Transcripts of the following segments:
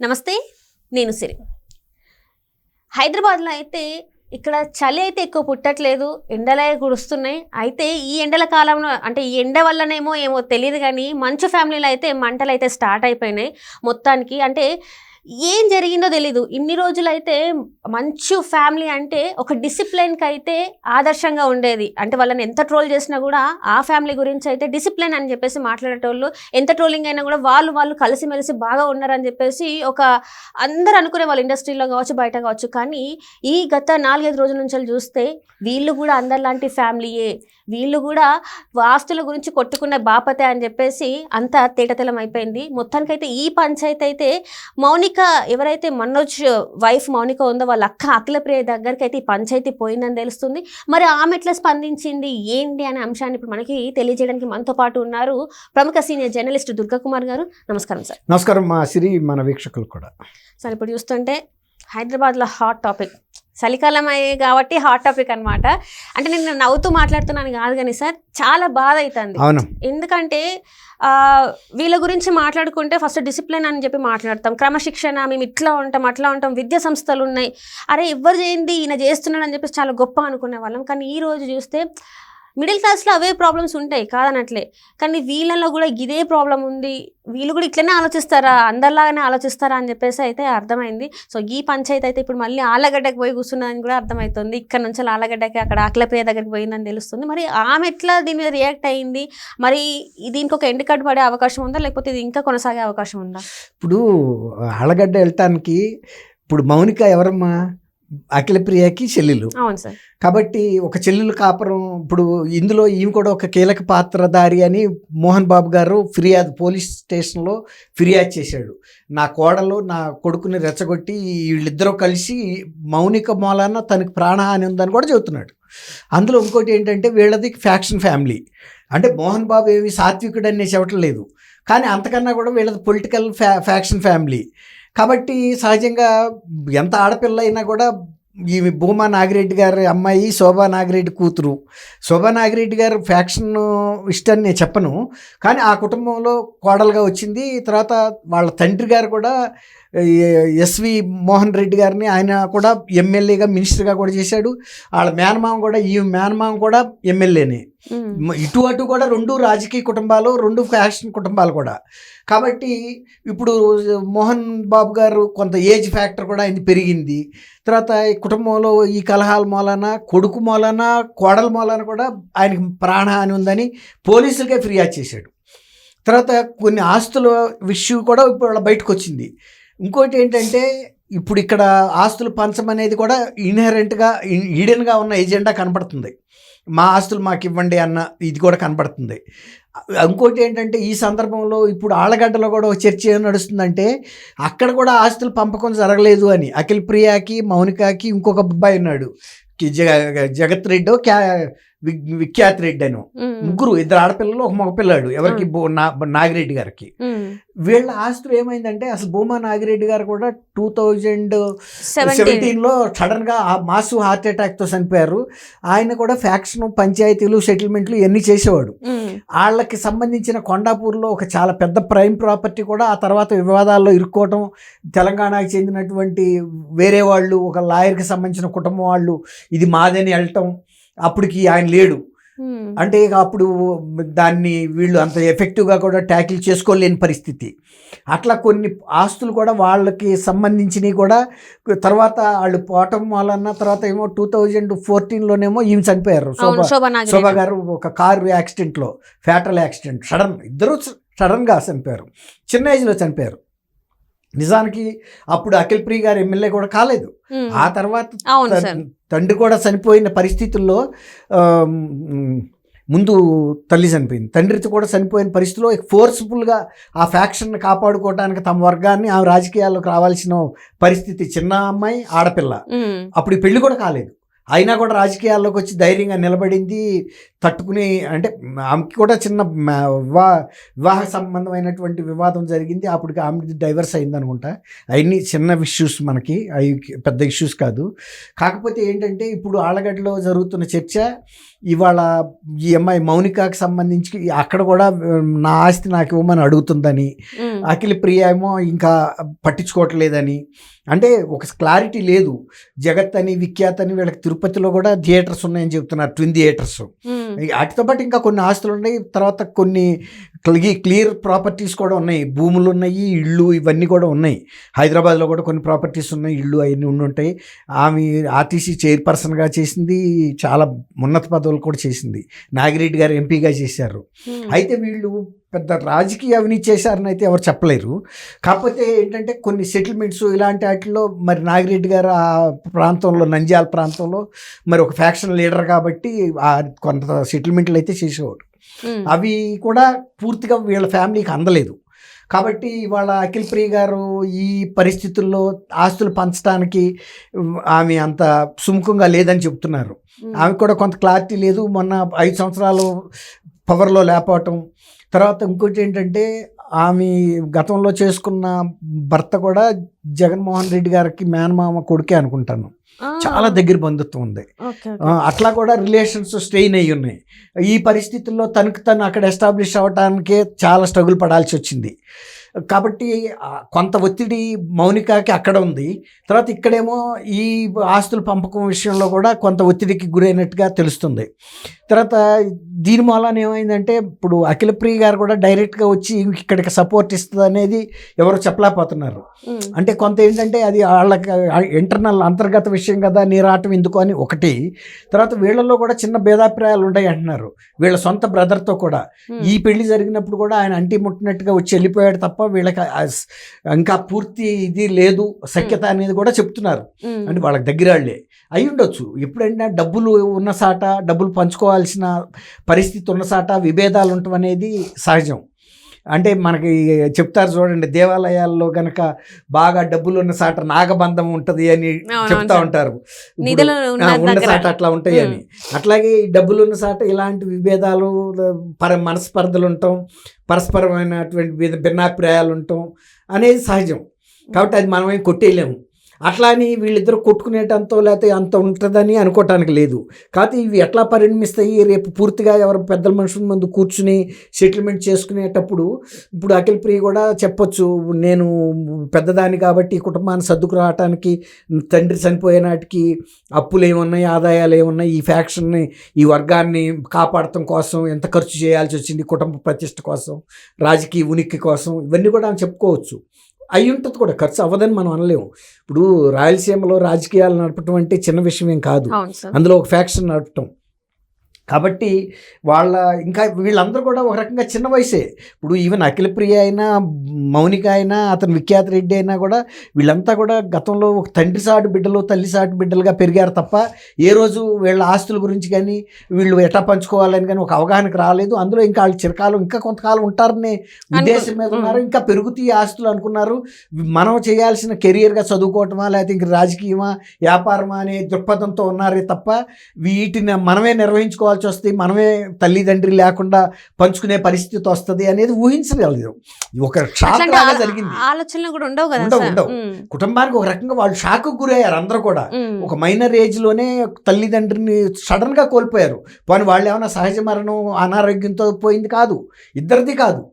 నమస్తే, నేను సిరి. హైదరాబాద్లో అయితే ఇక్కడ చలి అయితే ఎక్కువ పుట్టట్లేదు, ఎండలే కురుస్తున్నాయి. అయితే ఈ ఎండల కాలంలో అంటే ఈ ఎండ వల్లనేమో ఏమో తెలియదు కానీ మంచు ఫ్యామిలీలో అయితే మంటలు అయితే స్టార్ట్ అయిపోయినాయి మొత్తానికి. అంటే ఏం జరిగిందో తెలీదు. ఇన్ని రోజులైతే మంచు ఫ్యామిలీ అంటే ఒక డిసిప్లిన్కి అయితే ఆదర్శంగా ఉండేది. అంటే వాళ్ళని ఎంత ట్రోల్ చేసినా కూడా ఆ ఫ్యామిలీ గురించి అయితే డిసిప్లిన్ అని చెప్పేసి మాట్లాడేటోళ్ళు. ఎంత ట్రోలింగ్ అయినా కూడా వాళ్ళు కలిసిమెలిసి బాగా ఉన్నారని చెప్పేసి ఒక అందరూ అనుకునే వాళ్ళు, ఇండస్ట్రీలో కావచ్చు బయట కావచ్చు. కానీ ఈ గత 4-5 రోజుల నుంచి చూస్తే వీళ్ళు కూడా అందరిలాంటి ఫ్యామిలీయే, వీళ్ళు కూడా ఆస్తుల గురించి కొట్టుకున్న బాపతే అని చెప్పేసి అంతా తేటతెలం అయిపోయింది. మొత్తానికైతే ఈ పంచాయతీ అయితే మౌనిక, ఎవరైతే మనోజ్ వైఫ్ మౌనిక ఉందో వాళ్ళ అక్క అఖిలప్రియ దగ్గరికి అయితే ఈ పంచాయతీ పోయిందని తెలుస్తుంది. మరి ఆమె ఎట్లా స్పందించింది ఏంటి అనే అంశాన్ని ఇప్పుడు మనకి తెలియజేయడానికి మనతో పాటు ఉన్నారు ప్రముఖ సీనియర్ జర్నలిస్ట్ దుర్గా కుమార్ గారు. నమస్కారం సార్. నమస్కారం మా సిరి, మన వీక్షకులు కూడా. సార్, ఇప్పుడు చూస్తుంటే హైదరాబాద్లో హాట్ టాపిక్, చలికాలం అయ్యే కాబట్టి హాట్ టాపిక్ అనమాట. అంటే నేను నవ్వుతూ మాట్లాడుతున్నాను కాదు కానీ సార్, చాలా బాధ అవుతుంది. ఎందుకంటే వీళ్ళ గురించి మాట్లాడుకుంటే ఫస్ట్ డిసిప్లిన్ అని చెప్పి మాట్లాడతాం, క్రమశిక్షణ, మేము ఇట్లా ఉంటాం అట్లా ఉంటాం, విద్యా సంస్థలు ఉన్నాయి, అరే ఎవరు చేయండి ఈయన చేస్తున్నాడు అని చెప్పేసి చాలా గొప్ప అనుకునే వాళ్ళం. కానీ ఈ రోజు చూస్తే మిడిల్ క్లాస్లో అవే ప్రాబ్లమ్స్ ఉంటాయి కాదనట్లే, కానీ వీళ్ళలో కూడా ఇదే ప్రాబ్లం ఉంది. వీళ్ళు కూడా ఇట్లనే ఆలోచిస్తారా, అందరిలాగానే ఆలోచిస్తారా అని చెప్పేసి అయితే అర్థమైంది. సో ఈ పంచాయతీ అయితే ఇప్పుడు మళ్ళీ ఆలగడ్డకి పోయి కూర్చున్నదని కూడా అర్థమవుతుంది. ఇక్కడ నుంచి ఆలగడ్డకి అక్కడ అఖిలప్రియ దగ్గరికి పోయిందని తెలుస్తుంది. మరి ఆమె ఎట్లా దీని మీద రియాక్ట్ అయ్యింది, మరి దీనికి ఒక ఎండ్ కట్ పడే అవకాశం ఉందా, లేకపోతే ఇది ఇంకా కొనసాగే అవకాశం ఉందా? ఇప్పుడు ఆలగడ్డ వెళ్ళటానికి ఇప్పుడు మౌనిక ఎవరమ్మా, అఖిలప్రియకి చెల్లెలు. అవును సార్. కాబట్టి ఒక చెల్లెలు కాపురం, ఇప్పుడు ఇందులో ఈమె కూడా ఒక కీలక పాత్రధారి అని మోహన్ బాబు గారు పోలీస్ స్టేషన్లో ఫిర్యాదు చేశాడు. నా కోడలు నా కొడుకుని రెచ్చగొట్టి వీళ్ళిద్దరూ కలిసి మౌనిక మూలాన తనకు ప్రాణహాని ఉందని కూడా చెబుతున్నాడు. అందులో ఇంకోటి ఏంటంటే వీళ్ళది ఫ్యాక్షన్ ఫ్యామిలీ. అంటే మోహన్ బాబు ఏమి సాత్వికుడు అనే చెప్పటం లేదు, కానీ అంతకన్నా కూడా వీళ్ళది పొలిటికల్ ఫ్యాక్షన్ ఫ్యామిలీ. కాబట్టి సహజంగా ఎంత ఆడపిల్ల అయినా కూడా ఈ భూమా నాగిరెడ్డి గారి అమ్మాయి శోభా నాగిరెడ్డి కూతురు. శోభా నాగిరెడ్డి గారు ఫ్యాక్షన్ ఇష్టాన్ని నేను చెప్పను, కానీ ఆ కుటుంబంలో కోడలుగా వచ్చింది. తర్వాత వాళ్ళ తండ్రి గారు కూడా ఎస్వి మోహన్ రెడ్డి గారిని ఆయన కూడా ఎమ్మెల్యేగా మినిస్టర్గా కూడా చేశాడు. వాళ్ళ మేనమామ కూడా, ఈ మేనమామ కూడా ఎమ్మెల్యేనే. ఇటు అటు కూడా రెండు రాజకీయ కుటుంబాలు, రెండు ఫ్యాక్షన్ కుటుంబాలు కూడా. కాబట్టి ఇప్పుడు మోహన్ బాబు గారు కొంత ఏజ్ ఫ్యాక్టర్ కూడా ఆయన పెరిగింది. తర్వాత ఈ కుటుంబంలో ఈ కలహాల మూలాన, కొడుకు మూలాన, కోడల మూలాన కూడా ఆయనకి ప్రాణహాని ఉందని పోలీసులకే ఫిర్యాదు చేశాడు. తర్వాత కొన్ని ఆస్తుల విషయం కూడా ఇప్పుడు బయటకు వచ్చింది. ఇంకోటి ఏంటంటే ఇప్పుడు ఇక్కడ ఆస్తులు పంచమనేది కూడా ఇన్హెరెంట్గా ఈడెన్గా ఉన్న ఎజెండా కనపడుతుంది. మా ఆస్తులు మాకు ఇవ్వండి అన్న ఇది కూడా కనపడుతుంది. ఇంకోటి ఏంటంటే ఈ సందర్భంలో ఇప్పుడు ఆళ్ళగడ్డలో కూడా ఒక చర్చ ఏం నడుస్తుందంటే అక్కడ కూడా ఆస్తులు పంపకం జరగలేదు అని. అఖిలప్రియకి, మౌనికకి ఇంకొక అబ్బాయి ఉన్నాడు, జగత్ రెడ్డో విఖ్యాత్ రెడ్డి అని, ముగ్గురు, ఇద్దరు ఆడపిల్లలు ఒక మగపిల్లాడు, ఎవరికి నాగిరెడ్డి గారికి. వీళ్ళ ఆస్తులు ఏమైందంటే అసలు భూమా నాగిరెడ్డి గారు కూడా 2017లో సడన్గా మాసు హార్ట్ అటాక్తో చనిపోయారు. ఆయన కూడా ఫ్యాక్షన్, పంచాయతీలు, సెటిల్మెంట్లు ఇవన్నీ చేసేవాడు. వాళ్ళకి సంబంధించిన కొండాపూర్లో ఒక చాలా పెద్ద ప్రైమ్ ప్రాపర్టీ కూడా ఆ తర్వాత వివాదాల్లో ఇరుక్కోవటం, తెలంగాణకు చెందినటువంటి వేరే వాళ్ళు, ఒక లాయర్కి సంబంధించిన కుటుంబం వాళ్ళు ఇది మాదని వెళ్ళటం, అప్పటికి ఆయన లేడు. అంటే ఇక అప్పుడు దాన్ని వీళ్ళు అంత ఎఫెక్టివ్గా కూడా ట్యాకిల్ చేసుకోలేని పరిస్థితి. అట్లా కొన్ని ఆస్తులు కూడా వాళ్ళకి సంబంధించినవి కూడా తర్వాత వాళ్ళు పోవటం వలన తర్వాత ఏమో 2014లోనేమో ఈమె చనిపోయారు, శోభా గారు, ఒక కారు యాక్సిడెంట్లో, ఫ్యాటల్ యాక్సిడెంట్. ఇద్దరు సడన్గా చనిపోయారు, చిన్న ఏజ్లో చనిపోయారు. నిజానికి అప్పుడు అఖిలప్రియ గారు ఎమ్మెల్యే కూడా కాలేదు. ఆ తర్వాత తండ్రి కూడా చనిపోయిన పరిస్థితుల్లో, ముందు తల్లి చనిపోయింది, తండ్రితో కూడా చనిపోయిన పరిస్థితిలో ఫోర్స్ఫుల్గా ఆ ఫ్యాక్షన్ని కాపాడుకోవడానికి తమ వర్గాన్ని ఆ రాజకీయాల్లోకి రావాల్సిన పరిస్థితి. చిన్న అమ్మాయి, ఆడపిల్ల, అప్పుడు పెళ్లి కూడా కాలేదు, అయినా కూడా రాజకీయాల్లోకి వచ్చి ధైర్యంగా నిలబడింది. తట్టుకుని, అంటే ఆమెకి కూడా చిన్న వివాహ సంబంధమైనటువంటి వివాదం జరిగింది, అప్పటికి ఆమె డైవర్స్ అయింది అనుకుంటా. అవన్నీ చిన్న ఇష్యూస్, మనకి అవి పెద్ద ఇష్యూస్ కాదు. కాకపోతే ఏంటంటే ఇప్పుడు ఆళ్ళగడ్డలో జరుగుతున్న చర్చ ఇవాళ ఈ అమ్మాయి మౌనికకి సంబంధించి అక్కడ కూడా నా ఆస్తి నాకు ఇవ్వమని అడుగుతుందని, అఖిల ప్రియ ఏమో ఇంకా పట్టించుకోవట్లేదని, అంటే ఒక క్లారిటీ లేదు. జగత్ అని విఖ్యాత్ అని వీళ్ళకి తిరుపతిలో కూడా థియేటర్స్ ఉన్నాయని చెప్తున్నారు, ట్విన్ థియేటర్స్. వాటితో పాటు ఇంకా కొన్ని ఆస్తులు ఉన్నాయి, తర్వాత కొన్ని క్లియర్ ప్రాపర్టీస్ కూడా ఉన్నాయి, భూములు ఉన్నాయి, ఇళ్ళు ఇవన్నీ కూడా ఉన్నాయి. హైదరాబాద్లో కూడా కొన్ని ప్రాపర్టీస్ ఉన్నాయి, ఇళ్ళు అవన్నీ ఉండుంటాయి. ఆమె ఆర్టీసీ చైర్పర్సన్గా చేసింది, చాలా ఉన్నత పదవులు కూడా చేసింది. నాగిరెడ్డి గారు ఎంపీగా చేశారు. అయితే వీళ్ళు పెద్ద రాజకీయ అవినీతి చేశారని అయితే ఎవరు చెప్పలేరు. కాకపోతే ఏంటంటే కొన్ని సెటిల్మెంట్స్ ఇలాంటి వాటిలో మరి నాగిరెడ్డి గారు ఆ ప్రాంతంలో, నంద్యాల ప్రాంతంలో మరి ఒక ఫ్యాక్షన్ లీడర్ కాబట్టి కొంత సెటిల్మెంట్లు అయితే చేసేవాడు. అవి కూడా పూర్తిగా వీళ్ళ ఫ్యామిలీకి అందలేదు. కాబట్టి ఇవాళ అఖిల ప్రియ గారు ఈ పరిస్థితుల్లో ఆస్తులు పంచడానికి ఆమె అంత సుముఖంగా లేదని చెప్తున్నారు. ఆమె కూడా కొంత క్లారిటీ లేదు. మొన్న 5 సంవత్సరాలు పవర్లో లేకపోవటం, తర్వాత ఇంకోటి ఏంటంటే ఆమె గతంలో చేసుకున్న భర్త కూడా జగన్మోహన్ రెడ్డి గారికి మేనమామ కొడుకే అనుకుంటాను, చాలా దగ్గర బంధుత్వం ఉంది. అట్లా కూడా రిలేషన్స్ స్ట్రెయిన్ అయ్యి ఉన్నాయి. ఈ పరిస్థితుల్లో తను అక్కడ ఎస్టాబ్లిష్ అవ్వటానికే చాలా స్ట్రగుల్ పడాల్సి వచ్చింది. కాబట్టి కొంత ఒత్తిడి మౌనికకి అక్కడ ఉంది. తర్వాత ఇక్కడేమో ఈ ఆస్తుల పంపకం విషయంలో కూడా కొంత ఒత్తిడికి గురైనట్టుగా తెలుస్తుంది. తర్వాత దీని మూలాన ఏమైందంటే ఇప్పుడు అఖిల ప్రియ గారు కూడా డైరెక్ట్గా వచ్చి ఇక్కడికి సపోర్ట్ ఇస్తుంది అనేది ఎవరు చెప్పలేకపోతున్నారు. అంటే కొంత ఏంటంటే అది వాళ్ళకి ఇంటర్నల్ అంతర్గత విషయం కదా, నీరాటం ఎందుకు అని ఒకటి. తర్వాత వీళ్ళల్లో కూడా చిన్న భేదాభిప్రాయాలు ఉంటాయి అంటున్నారు, వీళ్ళ సొంత బ్రదర్తో కూడా. ఈ పెళ్లి జరిగినప్పుడు కూడా ఆయన అంటి ముట్టినట్టుగా వచ్చి వెళ్ళిపోయాడు తప్ప వీళ్ళకి ఇంకా పూర్తి ఇది లేదు, సఖ్యత అనేది కూడా చెప్తున్నారు. అంటే వాళ్ళకి దగ్గర వాళ్ళే అయి ఉండొచ్చు. ఎప్పుడైనా డబ్బులు ఉన్న సాట, డబ్బులు పంచుకోవాల్సిన పరిస్థితి ఉన్న సాట విభేదాలు ఉండటం అనేది సహజం. అంటే మనకి చెప్తారు చూడండి, దేవాలయాల్లో గనక బాగా డబ్బులు ఉన్న సాట నాగబంధం ఉంటుంది అని చెప్తా ఉంటారు, ఉన్న సాట అట్లా ఉంటాయి అని. అట్లాగే ఈ డబ్బులు ఉన్న సాట ఇలాంటి విభేదాలు, మనస్పర్ధలు ఉండటం, పరస్పరమైనటువంటి భిన్నాభిప్రాయాలు ఉండటం అనేది సహజం. కాబట్టి అది మనమేం కొట్టేయలేము. అట్లా అని వీళ్ళిద్దరూ కొట్టుకునేటంతో లేకపోతే అంత ఉంటుందని అనుకోవటానికి లేదు. కాకపోతే ఇవి ఎట్లా పరిణమిస్తాయి, రేపు పూర్తిగా ఎవరు పెద్దల మనుషుల ముందు కూర్చుని సెటిల్మెంట్ చేసుకునేటప్పుడు ఇప్పుడు అఖిల ప్రియ కూడా చెప్పొచ్చు, నేను పెద్దదాన్ని కాబట్టి ఈ కుటుంబాన్ని సర్దుకు రావటానికి, తండ్రి చనిపోయే నాటికి అప్పులు ఏమున్నాయి, ఆదాయాలు ఏమున్నాయి, ఈ ఫ్యాక్షన్ని, ఈ వర్గాన్ని కాపాడటం కోసం ఎంత ఖర్చు చేయాల్సి వచ్చింది, కుటుంబ ప్రతిష్ట కోసం, రాజకీయ ఉనికి కోసం, ఇవన్నీ కూడా ఆమె చెప్పుకోవచ్చు. అయి ఉంటుంది కూడా, ఖర్చు అవ్వదని మనం అనలేము. ఇప్పుడు రాయలసీమలో రాజకీయాలు నడపటం అంటే చిన్న విషయం ఏం కాదు, అందులో ఒక ఫ్యాక్షన్ నడపటం. కాబట్టి ఇంకా వీళ్ళందరూ కూడా ఒక రకంగా చిన్న వయసే. ఇప్పుడు ఈవెన్ అఖిల ప్రియ అయినా, మౌనిక అయినా, అతను విఖ్యాత్ రెడ్డి అయినా కూడా వీళ్ళంతా కూడా గతంలో ఒక తండ్రి సాటు బిడ్డలు, తల్లి సాటు బిడ్డలుగా పెరిగారు తప్ప ఏ రోజు వీళ్ళ ఆస్తుల గురించి కానీ వీళ్ళు ఎట్లా పంచుకోవాలని కానీ ఒక అవగాహనకు రాలేదు. అందులో ఇంకా వాళ్ళు చిరకాలం ఇంకా కొంతకాలం ఉంటారనే ఉద్దేశం మీద ఉన్నారు. ఇంకా పెరుగుతాయి ఆస్తులు అనుకున్నారు. మనం చేయాల్సిన కెరియర్గా చదువుకోవటమా లేకపోతే ఇంక రాజకీయమా వ్యాపారమా అనే దృక్పథంతో ఉన్నారే తప్ప వీటిని మనమే నిర్వహించుకోవాలి వస్తుంది, మనమే తల్లిదండ్రి లేకుండా పంచుకునే పరిస్థితి వస్తుంది అనేది ఊహించగలదు. ఒక షాక్ లాగా జరిగింది. ఆలోచనలు కూడా ఉండవు కదా, ఉండవు. కుటుంబానికి ఒక రకంగా వాళ్ళు షాక్ గురయ్యారు అందరూ కూడా. ఒక మైనర్ ఏజ్ లోనే తల్లిదండ్రిని సడన్ గా కోల్పోయారు. పోనీ వాళ్ళు ఏమైనా సహజ మరణం అనారోగ్యంతో పోయింది కాదు, ఇద్దరిది కాదు,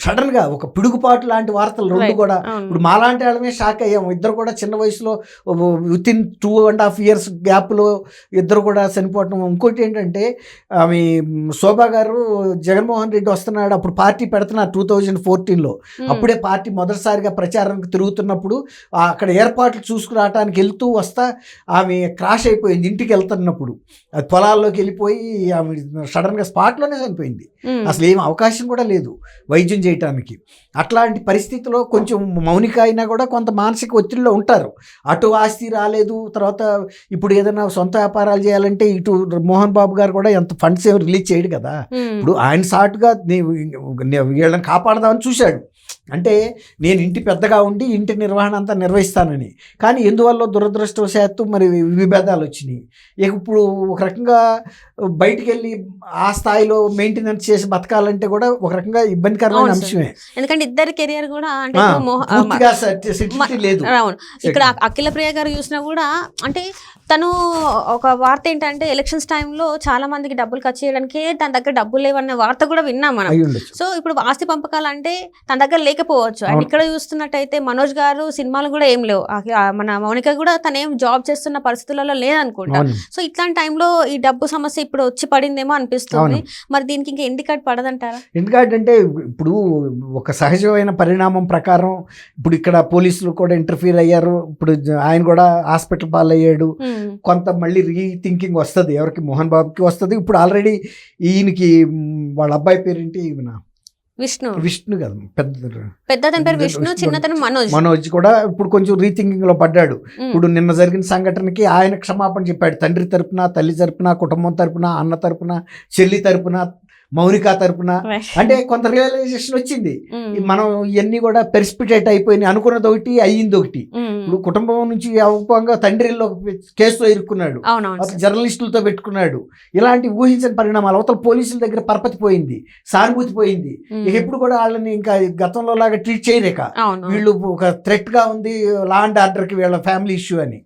సడన్గా ఒక పిడుగుపాటు లాంటి వార్తలు రెండు కూడా. ఇప్పుడు మాలాంటి వాళ్ళమే షాక్ అయ్యాము. ఇద్దరు కూడా చిన్న వయసులో విత్ ఇన్ 2.5 years గ్యాప్లో ఇద్దరు కూడా చనిపోవటం. ఇంకోటి ఏంటంటే ఆమె శోభా గారు జగన్మోహన్ రెడ్డి వస్తున్నాడు, అప్పుడు పార్టీ పెడుతున్నారు 2014లో. అప్పుడే పార్టీ మొదటిసారిగా ప్రచారానికి తిరుగుతున్నప్పుడు అక్కడ ఏర్పాట్లు చూసుకురావటానికి వెళ్తూ వస్తా ఆమె క్రాష్ అయిపోయింది. ఇంటికి వెళ్తున్నప్పుడు అది పొలాల్లోకి వెళ్ళిపోయి ఆమె సడన్గా స్పాట్లోనే చనిపోయింది. అసలు ఏం అవకాశం కూడా లేదు వైద్యం చేయటానికి. అట్లాంటి పరిస్థితిలో కొంచెం మౌనిక అయినా కూడా కొంత మానసిక ఒత్తిడిలో ఉంటారు. అటు ఆస్తి రాలేదు, తర్వాత ఇప్పుడు ఏదైనా సొంత వ్యాపారాలు చేయాలంటే ఇటు మోహన్ బాబు గారు కూడా ఎంత ఫండ్స్ ఏమి రిలీజ్ చేయడు కదా. ఇప్పుడు ఆయన సాటుగా వీళ్ళని కాపాడదామని చూశాడు, అంటే నేను ఇంటి పెద్దగా ఉండి ఇంటి నిర్వహణ అంతా నిర్వహిస్తానని. కానీ ఎందువల్ల దురదృష్టవశాత్తు మరి విభేదాలు వచ్చినాయి. ఇక ఇప్పుడు ఒక రకంగా బయటికి వెళ్ళి ఆ స్థాయిలో మెయింటెనెన్స్ చేసి బతకాలంటే కూడా ఒక రకంగా ఇబ్బందికరమైన అంశమే. ఎందుకంటే ఇద్దరి కెరియర్ కూడా అంటే పూర్తిగా సెటిల్టీ లేదు. అవును. ఇక్కడ అఖిల ప్రియ గారు చూసినా కూడా అంటే తను ఒక వార్త ఏంటంటే ఎలక్షన్స్ టైంలో చాలా మందికి డబ్బులు ఖర్చు చేయడానికి తన దగ్గర డబ్బులు లేవన్న వార్త కూడా విన్నాం మనం. సో ఇప్పుడు ఆస్తి పంపకాలు అంటే తన దగ్గర లేకపోవచ్చు. అండ్ ఇక్కడ చూస్తున్నట్టయితే మనోజ్ గారు సినిమాలు కూడా ఏం లేవు, మన మౌనిక కూడా తనేం జాబ్ చేస్తున్న పరిస్థితులలో లేదనుకుంటా. సో ఇట్లాంటి టైంలో ఈ డబ్బు సమస్య ఇప్పుడు వచ్చి పడిందేమో అనిపిస్తుంది. మరి దీనికి ఇంకా ఎండ్ కార్డ్ పడదంటారా? ఎండ్ కార్డ్ అంటే ఇప్పుడు ఒక సహజమైన పరిణామం ప్రకారం ఇప్పుడు ఇక్కడ పోలీసులు కూడా ఇంటర్ఫీర్ అయ్యారు. ఇప్పుడు ఆయన కూడా హాస్పిటల్ పాలయ్యాడు. కొంత మళ్ళీ రీథింకింగ్ వస్తుంది, ఎవరికి మోహన్ బాబుకి వస్తుంది. ఇప్పుడు ఆల్రెడీ ఈయనకి వాళ్ళ అబ్బాయి పేరేంటి, విష్ణు కదా, పెద్దతని పేరు విష్ణు, చిన్నతను మనోజ్ కూడా ఇప్పుడు కొంచెం రీథింకింగ్ లో పడ్డాడు. ఇప్పుడు నిన్న జరిగిన సంఘటనకి ఆయన క్షమాపణ చెప్పాడు. తండ్రి తరపున, తల్లి తరపున, కుటుంబం తరపున, అన్న తరపున, చెల్లి తరపున, మౌనిక తరపున. అంటే కొంత రియలైజేషన్ వచ్చింది. మనం ఇవన్నీ కూడా పెర్స్పిటేట్ అయిపోయినాయి. అనుకున్నది ఒకటి, అయ్యింది ఒకటి. ఇప్పుడు కుటుంబం నుంచి అవపంగా తండ్రిలో కేసులో ఇరుక్కున్నాడు, జర్నలిస్టులతో పెట్టుకున్నాడు. ఇలాంటి ఊహించని పరిణామాలు. అవతల పోలీసుల దగ్గర పరపతి పోయింది, సానుభూతి పోయింది. ఇక ఎప్పుడు కూడా వాళ్ళని ఇంకా గతంలో లాగా ట్రీట్ చేయలేక వీళ్ళు ఒక థ్రెట్ గా ఉంది లా అండ్ ఆర్డర్కి, వీళ్ళ ఫ్యామిలీ ఇష్యూ అని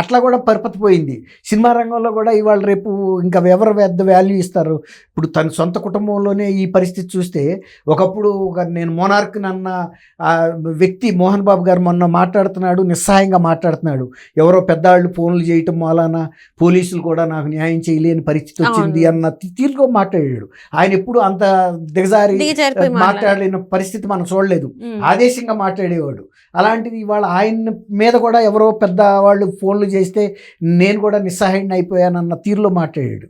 అట్లా కూడా పరపతి పోయింది. సినిమా రంగంలో కూడా ఇవాళ రేపు ఇంకా ఎవరు పెద్ద వాల్యూ ఇస్తారు? ఇప్పుడు తన సొంత కుటుంబంలోనే ఈ పరిస్థితి చూస్తే, ఒకప్పుడు నేను మోనార్క్ అన్న వ్యక్తి మోహన్ బాబు గారు మొన్న మాట్లాడుతున్నాడు, నిస్సహాయంగా మాట్లాడుతున్నాడు. ఎవరో పెద్దవాళ్ళు ఫోన్లు చేయటం వలన పోలీసులు కూడా నాకు న్యాయం చేయలేని పరిస్థితి వచ్చింది అన్న తీరుగా మాట్లాడాడు. ఆయన ఎప్పుడు అంత దిగజారి మాట్లాడలేని పరిస్థితి మనం చూడలేదు. ఆదేశంగా మాట్లాడేవాడు. అలాంటిది ఇవాళ ఆయన మీద కూడా ఎవరో పెద్దవాళ్ళు ఫోన్లు చేస్తే నేను కూడా నిస్సహాయుడిని అయిపోయానన్న తీరులో మాట్లాడాడు.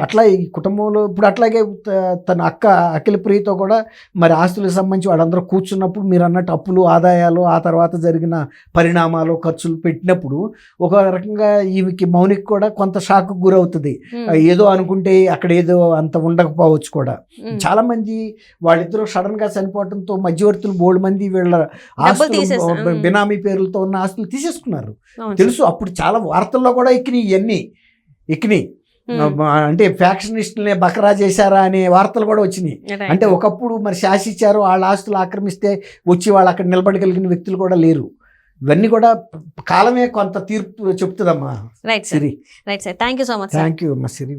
అట్లా ఈ కుటుంబంలో ఇప్పుడు అట్లాగే తన అక్క అఖిల ప్రియతో కూడా మరి ఆస్తులకు సంబంధించి వాళ్ళందరూ కూర్చున్నప్పుడు మీరు అన్నట్టు అప్పులు, ఆదాయాలు, ఆ తర్వాత జరిగిన పరిణామాలు, ఖర్చులు పెట్టినప్పుడు ఒక రకంగా ఈమెకి మౌనికి కూడా కొంత షాక్ గురవుతుంది. ఏదో అనుకుంటే అక్కడ ఏదో అంత ఉండకపోవచ్చు కూడా. చాలా మంది వాళ్ళిద్దరూ సడన్ గా చనిపోవడంతో మధ్యవర్తులు బోల్డ్ మంది వీళ్ళ ఆస్తులు, బినామీ పేర్లతో ఉన్న ఆస్తులు తీసేసుకున్నారు. తెలుసు, అప్పుడు చాలా వార్తల్లో కూడా ఎక్కినాయి. అంటే ఫ్యాక్షనిస్టులనే బకరా చేశారా అనే వార్తలు కూడా వచ్చినాయి. అంటే ఒకప్పుడు మరి శాసించారు, వాళ్ళ ఆస్తులు ఆక్రమిస్తే వచ్చి వాళ్ళు అక్కడ నిలబడగలిగిన వ్యక్తులు కూడా లేరు. ఇవన్నీ కూడా కాలమే కొంత తీర్పు చెప్తుందమ్మా. Right sir, thank you so much. Thank you అమ్మా సిరి.